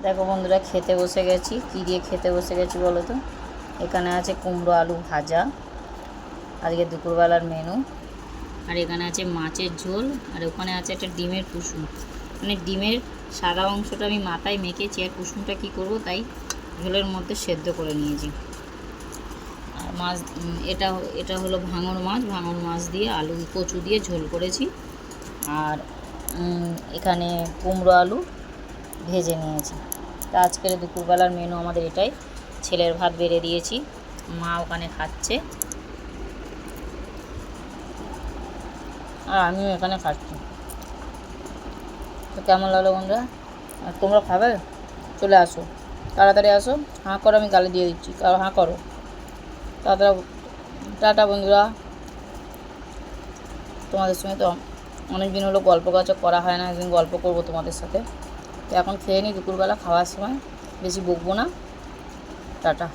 দেখো বন্ধুরা, খেতে বসে গেছি। কী দিয়ে খেতে বসে গেছি বলো তো? এখানে আছে কুমড়ো আলু ভাজা, আজকে দুপুরবেলার মেনু। আর এখানে আছে মাছের ঝোল, আর ওখানে আছে একটা ডিমের কুসুম। মানে ডিমের সাদা অংশটা আমি মাথায় মেখেছি, আর কুসুমটা কী করবো তাই ঝোলের মধ্যে সেদ্ধ করে নিয়েছি। আর মাছ, এটা এটা হলো ভাঙন মাছ দিয়ে আলু কচু দিয়ে ঝোল করেছি। আর এখানে কুমড়ো আলু ভেজে নিয়েছি। তা আজকের দুপুরবেলার মেনু আমাদের এটাই। ছেলের ভাত বেড়ে দিয়েছি, মা ওখানে খাচ্ছে আর আমিও এখানে খাচ্ছি। তো কেমন লাগলো বন্ধুরা? আর তোমরা খাবে? চলে আসো, তাড়াতাড়ি আসো। হাঁ করো, আমি গালে দিয়ে দিচ্ছি, কারো হাঁ করো তাড়াতাড়ি। টাটা বন্ধুরা। তোমাদের সঙ্গে তো অনেক দিন হলো গল্প করা হয় না, একদিন গল্প করবো তোমাদের সাথে। তো এখন খেয়ে নিই, দুপুরবেলা খাওয়ার সময় বেশি বকবো না। টাটা।